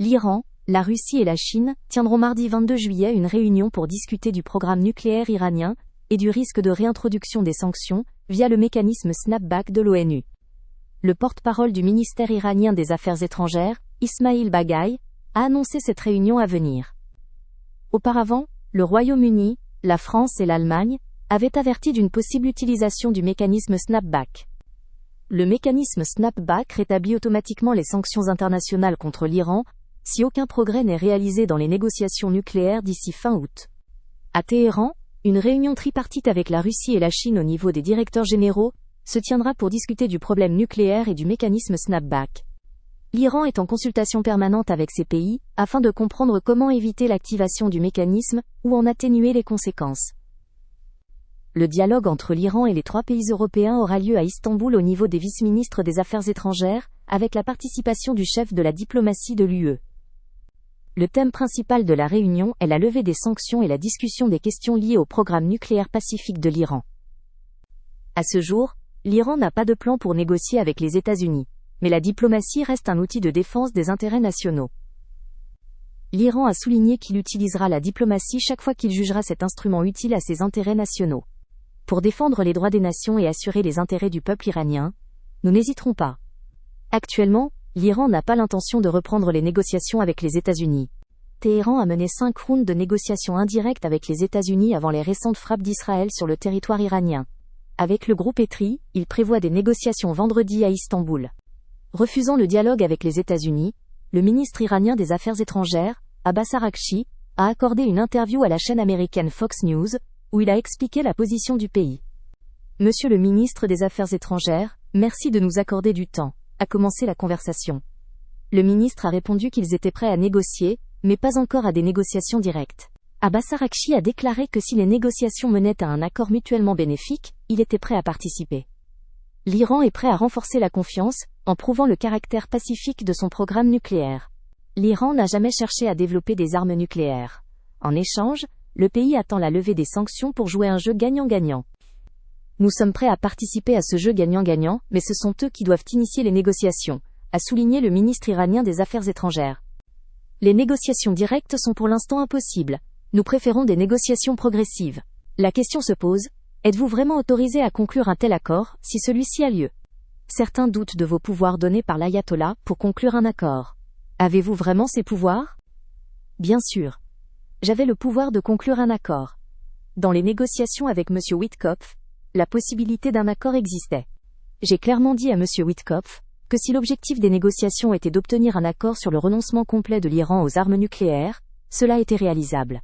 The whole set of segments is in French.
L'Iran, la Russie et la Chine tiendront mardi 22 juillet une réunion pour discuter du programme nucléaire iranien et du risque de réintroduction des sanctions via le mécanisme snapback de l'ONU. Le porte-parole du ministère iranien des Affaires étrangères, Ismail Baghaei, a annoncé cette réunion à venir. Auparavant, le Royaume-Uni, la France et l'Allemagne avaient averti d'une possible utilisation du mécanisme snapback. Le mécanisme snapback rétablit automatiquement les sanctions internationales contre l'Iran si aucun progrès n'est réalisé dans les négociations nucléaires d'ici fin août. À Téhéran, une réunion tripartite avec la Russie et la Chine au niveau des directeurs généraux se tiendra pour discuter du problème nucléaire et du mécanisme snapback. L'Iran est en consultation permanente avec ces pays afin de comprendre comment éviter l'activation du mécanisme ou en atténuer les conséquences. Le dialogue entre l'Iran et les 3 pays européens aura lieu à Istanbul au niveau des vice-ministres des Affaires étrangères, avec la participation du chef de la diplomatie de l'UE. Le thème principal de la réunion est la levée des sanctions et la discussion des questions liées au programme nucléaire pacifique de l'Iran. À ce jour, l'Iran n'a pas de plan pour négocier avec les États-Unis, mais la diplomatie reste un outil de défense des intérêts nationaux. L'Iran a souligné qu'il utilisera la diplomatie chaque fois qu'il jugera cet instrument utile à ses intérêts nationaux. Pour défendre les droits des nations et assurer les intérêts du peuple iranien, nous n'hésiterons pas. Actuellement, l'Iran n'a pas l'intention de reprendre les négociations avec les États-Unis. Téhéran a mené 5 rounds de négociations indirectes avec les États-Unis avant les récentes frappes d'Israël sur le territoire iranien. Avec le groupe ETRI, il prévoit des négociations vendredi à Istanbul. Refusant le dialogue avec les États-Unis, le ministre iranien des Affaires étrangères, Abbas Araghchi, a accordé une interview à la chaîne américaine Fox News, où il a expliqué la position du pays. Monsieur le ministre des Affaires étrangères, merci de nous accorder du temps, a commencé la conversation. Le ministre a répondu qu'ils étaient prêts à négocier, mais pas encore à des négociations directes. Abbas Araghchi a déclaré que si les négociations menaient à un accord mutuellement bénéfique, il était prêt à participer. L'Iran est prêt à renforcer la confiance, en prouvant le caractère pacifique de son programme nucléaire. L'Iran n'a jamais cherché à développer des armes nucléaires. En échange, le pays attend la levée des sanctions pour jouer un jeu gagnant-gagnant. Nous sommes prêts à participer à ce jeu gagnant-gagnant, mais ce sont eux qui doivent initier les négociations, a souligné le ministre iranien des Affaires étrangères. Les négociations directes sont pour l'instant impossibles. Nous préférons des négociations progressives. La question se pose, êtes-vous vraiment autorisé à conclure un tel accord, si celui-ci a lieu? Certains doutent de vos pouvoirs donnés par l'ayatollah pour conclure un accord. Avez-vous vraiment ces pouvoirs? Bien sûr. J'avais le pouvoir de conclure un accord. Dans les négociations avec M. Witkoff, la possibilité d'un accord existait. J'ai clairement dit à M. Witkoff que si l'objectif des négociations était d'obtenir un accord sur le renoncement complet de l'Iran aux armes nucléaires, cela était réalisable.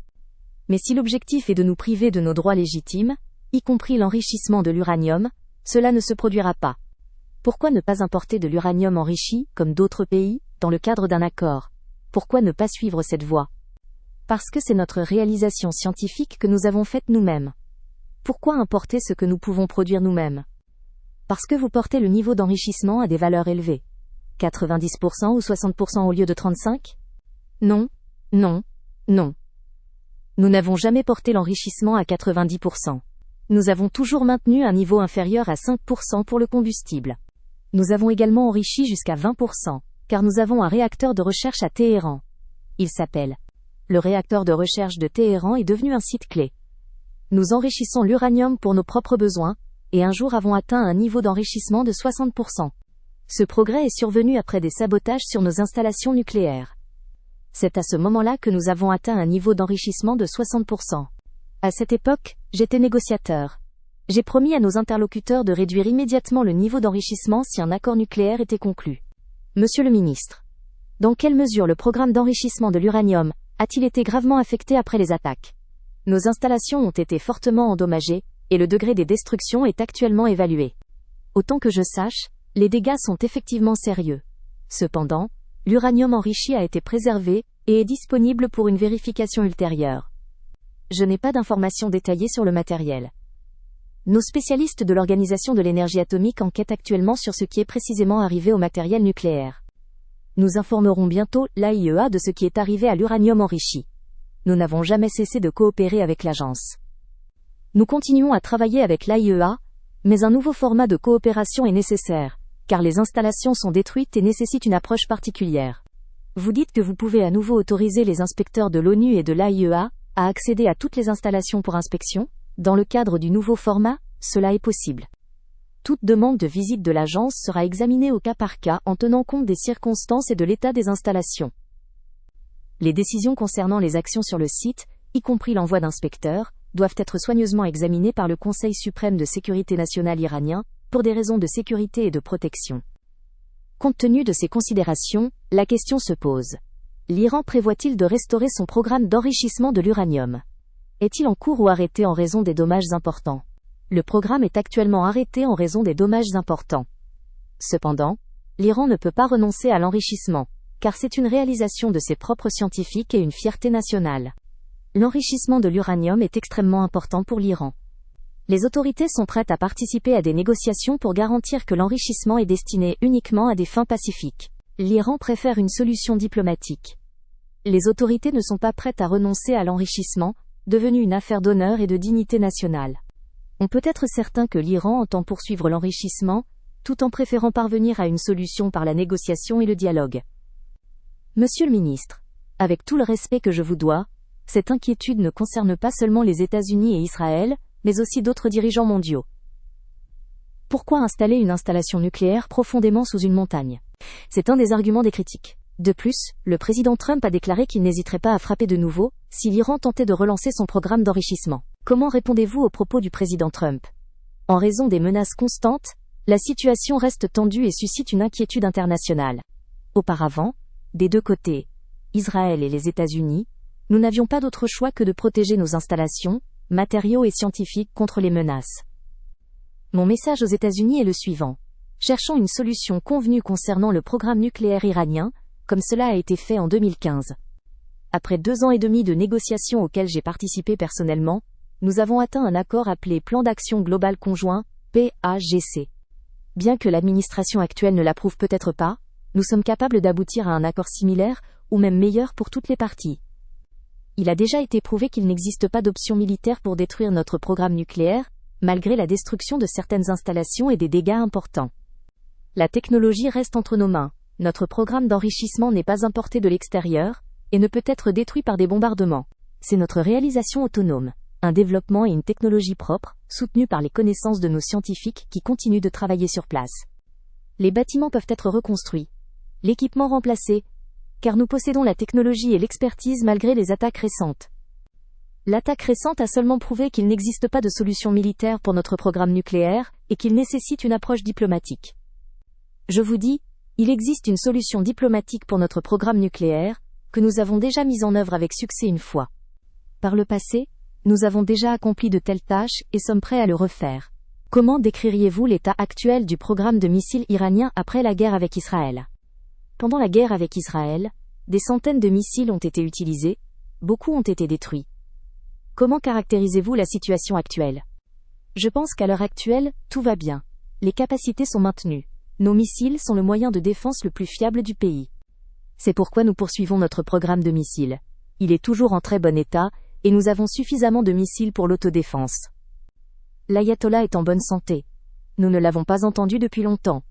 Mais si l'objectif est de nous priver de nos droits légitimes, y compris l'enrichissement de l'uranium, cela ne se produira pas. Pourquoi ne pas importer de l'uranium enrichi, comme d'autres pays, dans le cadre d'un accord? Pourquoi ne pas suivre cette voie? Parce que c'est notre réalisation scientifique que nous avons faite nous-mêmes. Pourquoi importer ce que nous pouvons produire nous-mêmes? Parce que vous portez le niveau d'enrichissement à des valeurs élevées. 90% ou 60% au lieu de 35%? Non, non, non. Nous n'avons jamais porté l'enrichissement à 90%. Nous avons toujours maintenu un niveau inférieur à 5% pour le combustible. Nous avons également enrichi jusqu'à 20%, car nous avons un réacteur de recherche à Téhéran. Il s'appelle. Le réacteur de recherche de Téhéran est devenu un site clé. Nous enrichissons l'uranium pour nos propres besoins, et un jour avons atteint un niveau d'enrichissement de 60%. Ce progrès est survenu après des sabotages sur nos installations nucléaires. C'est à ce moment-là que nous avons atteint un niveau d'enrichissement de 60%. À cette époque, j'étais négociateur. J'ai promis à nos interlocuteurs de réduire immédiatement le niveau d'enrichissement si un accord nucléaire était conclu. Monsieur le ministre, dans quelle mesure le programme d'enrichissement de l'uranium a-t-il été gravement affecté après les attaques? Nos installations ont été fortement endommagées, et le degré des destructions est actuellement évalué. Autant que je sache, les dégâts sont effectivement sérieux. Cependant, l'uranium enrichi a été préservé, et est disponible pour une vérification ultérieure. Je n'ai pas d'informations détaillées sur le matériel. Nos spécialistes de l'Organisation de l'énergie atomique enquêtent actuellement sur ce qui est précisément arrivé au matériel nucléaire. Nous informerons bientôt l'AIEA de ce qui est arrivé à l'uranium enrichi. Nous n'avons jamais cessé de coopérer avec l'agence. Nous continuons à travailler avec l'AIEA, mais un nouveau format de coopération est nécessaire, car les installations sont détruites et nécessitent une approche particulière. Vous dites que vous pouvez à nouveau autoriser les inspecteurs de l'ONU et de l'AIEA à accéder à toutes les installations pour inspection? Dans le cadre du nouveau format, cela est possible. Toute demande de visite de l'agence sera examinée au cas par cas en tenant compte des circonstances et de l'état des installations. Les décisions concernant les actions sur le site, y compris l'envoi d'inspecteurs, doivent être soigneusement examinées par le Conseil suprême de sécurité nationale iranien, pour des raisons de sécurité et de protection. Compte tenu de ces considérations, la question se pose. L'Iran prévoit-il de restaurer son programme d'enrichissement de l'uranium? Est-il en cours ou arrêté en raison des dommages importants? Le programme est actuellement arrêté en raison des dommages importants. Cependant, l'Iran ne peut pas renoncer à l'enrichissement, car c'est une réalisation de ses propres scientifiques et une fierté nationale. L'enrichissement de l'uranium est extrêmement important pour l'Iran. Les autorités sont prêtes à participer à des négociations pour garantir que l'enrichissement est destiné uniquement à des fins pacifiques. L'Iran préfère une solution diplomatique. Les autorités ne sont pas prêtes à renoncer à l'enrichissement, devenu une affaire d'honneur et de dignité nationale. On peut être certain que l'Iran entend poursuivre l'enrichissement, tout en préférant parvenir à une solution par la négociation et le dialogue. Monsieur le ministre, avec tout le respect que je vous dois, cette inquiétude ne concerne pas seulement les États-Unis et Israël, mais aussi d'autres dirigeants mondiaux. Pourquoi installer une installation nucléaire profondément sous une montagne? C'est un des arguments des critiques. De plus, le président Trump a déclaré qu'il n'hésiterait pas à frapper de nouveau, si l'Iran tentait de relancer son programme d'enrichissement. Comment répondez-vous aux propos du président Trump? En raison des menaces constantes, la situation reste tendue et suscite une inquiétude internationale. Auparavant, des deux côtés, Israël et les États-Unis, nous n'avions pas d'autre choix que de protéger nos installations, matériaux et scientifiques contre les menaces. Mon message aux États-Unis est le suivant. Cherchons une solution convenue concernant le programme nucléaire iranien, comme cela a été fait en 2015. Après 2 ans et demi de négociations auxquelles j'ai participé personnellement, nous avons atteint un accord appelé Plan d'action global conjoint, PAGC. Bien que l'administration actuelle ne l'approuve peut-être pas, nous sommes capables d'aboutir à un accord similaire, ou même meilleur pour toutes les parties. Il a déjà été prouvé qu'il n'existe pas d'option militaire pour détruire notre programme nucléaire, malgré la destruction de certaines installations et des dégâts importants. La technologie reste entre nos mains, notre programme d'enrichissement n'est pas importé de l'extérieur, et ne peut être détruit par des bombardements. C'est notre réalisation autonome, un développement et une technologie propre, soutenus par les connaissances de nos scientifiques qui continuent de travailler sur place. Les bâtiments peuvent être reconstruits, l'équipement remplacé, car nous possédons la technologie et l'expertise malgré les attaques récentes. L'attaque récente a seulement prouvé qu'il n'existe pas de solution militaire pour notre programme nucléaire, et qu'il nécessite une approche diplomatique. Je vous dis, il existe une solution diplomatique pour notre programme nucléaire, que nous avons déjà mise en œuvre avec succès une fois. Par le passé, nous avons déjà accompli de telles tâches et sommes prêts à le refaire. Comment décririez-vous l'état actuel du programme de missiles iranien après la guerre avec Israël? Pendant la guerre avec Israël, des centaines de missiles ont été utilisés, beaucoup ont été détruits. Comment caractérisez-vous la situation actuelle? Je pense qu'à l'heure actuelle, tout va bien. Les capacités sont maintenues. Nos missiles sont le moyen de défense le plus fiable du pays. C'est pourquoi nous poursuivons notre programme de missiles. Il est toujours en très bon état, et nous avons suffisamment de missiles pour l'autodéfense. L'ayatollah est en bonne santé. Nous ne l'avons pas entendu depuis longtemps.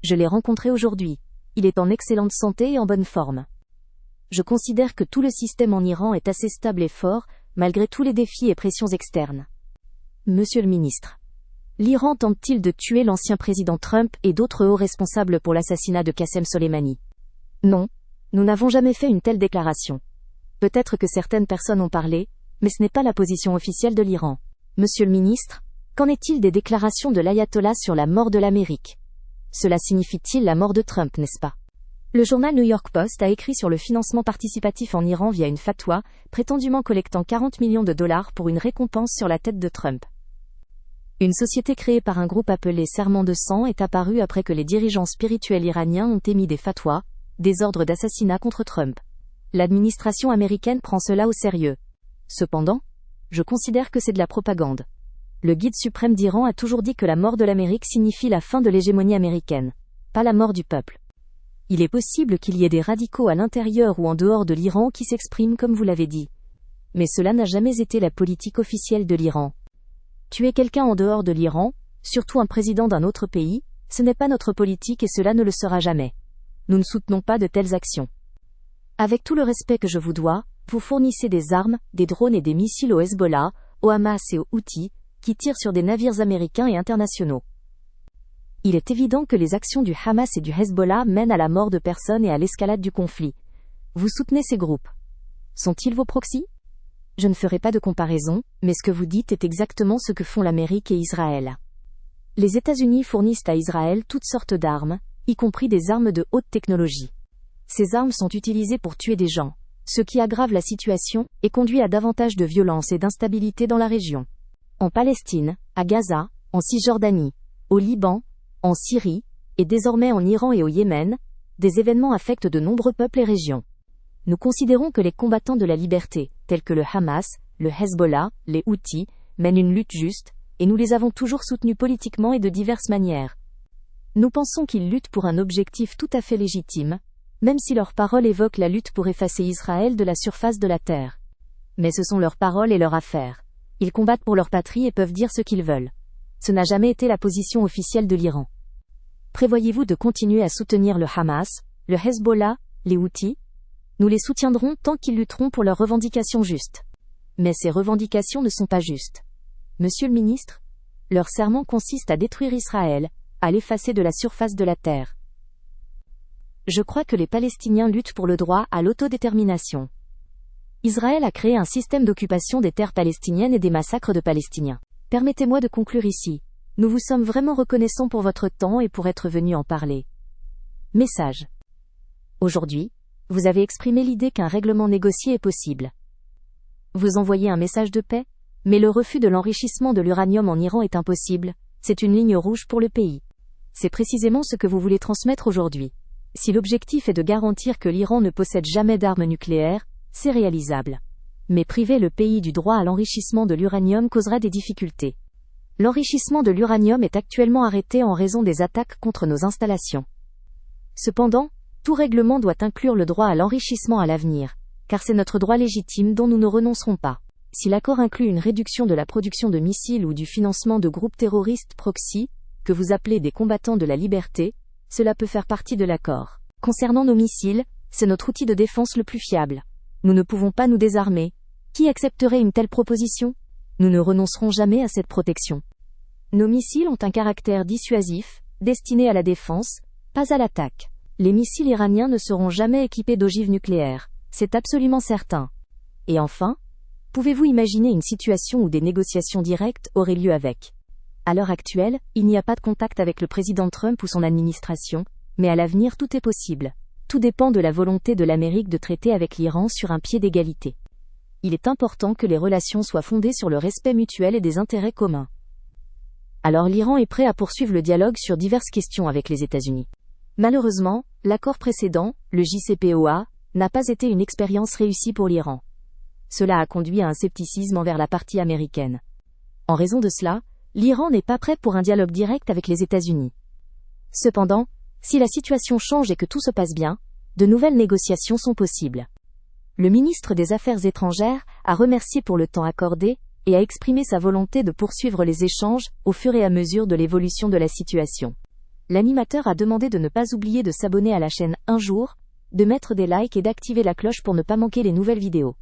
Je l'ai rencontré aujourd'hui. Il est en excellente santé et en bonne forme. Je considère que tout le système en Iran est assez stable et fort, malgré tous les défis et pressions externes. Monsieur le ministre, l'Iran tente-t-il de tuer l'ancien président Trump et d'autres hauts responsables pour l'assassinat de Qassem Soleimani? Non, nous n'avons jamais fait une telle déclaration. Peut-être que certaines personnes ont parlé, mais ce n'est pas la position officielle de l'Iran. Monsieur le ministre, qu'en est-il des déclarations de l'ayatollah sur la mort de l'Amérique? Cela signifie-t-il la mort de Trump, n'est-ce pas? Le journal New York Post a écrit sur le financement participatif en Iran via une fatwa, prétendument collectant 40 millions de dollars pour une récompense sur la tête de Trump. Une société créée par un groupe appelé Serment de sang est apparue après que les dirigeants spirituels iraniens ont émis des fatwas, des ordres d'assassinat contre Trump. L'administration américaine prend cela au sérieux. Cependant, je considère que c'est de la propagande. Le guide suprême d'Iran a toujours dit que la mort de l'Amérique signifie la fin de l'hégémonie américaine, pas la mort du peuple. Il est possible qu'il y ait des radicaux à l'intérieur ou en dehors de l'Iran qui s'expriment comme vous l'avez dit. Mais cela n'a jamais été la politique officielle de l'Iran. Tuer quelqu'un en dehors de l'Iran, surtout un président d'un autre pays, ce n'est pas notre politique et cela ne le sera jamais. Nous ne soutenons pas de telles actions. Avec tout le respect que je vous dois, vous fournissez des armes, des drones et des missiles au Hezbollah, au Hamas et aux Houthis, qui tirent sur des navires américains et internationaux. Il est évident que les actions du Hamas et du Hezbollah mènent à la mort de personnes et à l'escalade du conflit. Vous soutenez ces groupes. Sont-ils vos proxys? Je ne ferai pas de comparaison, mais ce que vous dites est exactement ce que font l'Amérique et Israël. Les États-Unis fournissent à Israël toutes sortes d'armes, y compris des armes de haute technologie. Ces armes sont utilisées pour tuer des gens, ce qui aggrave la situation et conduit à davantage de violence et d'instabilité dans la région. En Palestine, à Gaza, en Cisjordanie, au Liban, en Syrie, et désormais en Iran et au Yémen, des événements affectent de nombreux peuples et régions. Nous considérons que les combattants de la liberté, tels que le Hamas, le Hezbollah, les Houthis, mènent une lutte juste, et nous les avons toujours soutenus politiquement et de diverses manières. Nous pensons qu'ils luttent pour un objectif tout à fait légitime, même si leurs paroles évoquent la lutte pour effacer Israël de la surface de la terre. Mais ce sont leurs paroles et leurs affaires. Ils combattent pour leur patrie et peuvent dire ce qu'ils veulent. Ce n'a jamais été la position officielle de l'Iran. Prévoyez-vous de continuer à soutenir le Hamas, le Hezbollah, les Houthis? Nous les soutiendrons tant qu'ils lutteront pour leurs revendications justes. Mais ces revendications ne sont pas justes. Monsieur le ministre, leur serment consiste à détruire Israël, à l'effacer de la surface de la terre. Je crois que les Palestiniens luttent pour le droit à l'autodétermination. Israël a créé un système d'occupation des terres palestiniennes et des massacres de Palestiniens. Permettez-moi de conclure ici. Nous vous sommes vraiment reconnaissants pour votre temps et pour être venus en parler. Message. Aujourd'hui, vous avez exprimé l'idée qu'un règlement négocié est possible. Vous envoyez un message de paix, mais le refus de l'enrichissement de l'uranium en Iran est impossible, c'est une ligne rouge pour le pays. C'est précisément ce que vous voulez transmettre aujourd'hui. Si l'objectif est de garantir que l'Iran ne possède jamais d'armes nucléaires, c'est réalisable. Mais priver le pays du droit à l'enrichissement de l'uranium causera des difficultés. L'enrichissement de l'uranium est actuellement arrêté en raison des attaques contre nos installations. Cependant, tout règlement doit inclure le droit à l'enrichissement à l'avenir, car c'est notre droit légitime dont nous ne renoncerons pas. Si l'accord inclut une réduction de la production de missiles ou du financement de groupes terroristes proxy, que vous appelez des combattants de la liberté, cela peut faire partie de l'accord. Concernant nos missiles, c'est notre outil de défense le plus fiable. Nous ne pouvons pas nous désarmer. Qui accepterait une telle proposition? Nous ne renoncerons jamais à cette protection. Nos missiles ont un caractère dissuasif, destiné à la défense, pas à l'attaque. Les missiles iraniens ne seront jamais équipés d'ogives nucléaires, c'est absolument certain. Et enfin, pouvez-vous imaginer une situation où des négociations directes auraient lieu avec? À l'heure actuelle, il n'y a pas de contact avec le président Trump ou son administration, mais à l'avenir tout est possible. Tout dépend de la volonté de l'Amérique de traiter avec l'Iran sur un pied d'égalité. Il est important que les relations soient fondées sur le respect mutuel et des intérêts communs. Alors l'Iran est prêt à poursuivre le dialogue sur diverses questions avec les États-Unis. Malheureusement, l'accord précédent, le JCPOA, n'a pas été une expérience réussie pour l'Iran. Cela a conduit à un scepticisme envers la partie américaine. En raison de cela, l'Iran n'est pas prêt pour un dialogue direct avec les États-Unis. Cependant, si la situation change et que tout se passe bien, de nouvelles négociations sont possibles. Le ministre des Affaires étrangères a remercié pour le temps accordé et a exprimé sa volonté de poursuivre les échanges au fur et à mesure de l'évolution de la situation. L'animateur a demandé de ne pas oublier de s'abonner à la chaîne Un jour, de mettre des likes et d'activer la cloche pour ne pas manquer les nouvelles vidéos.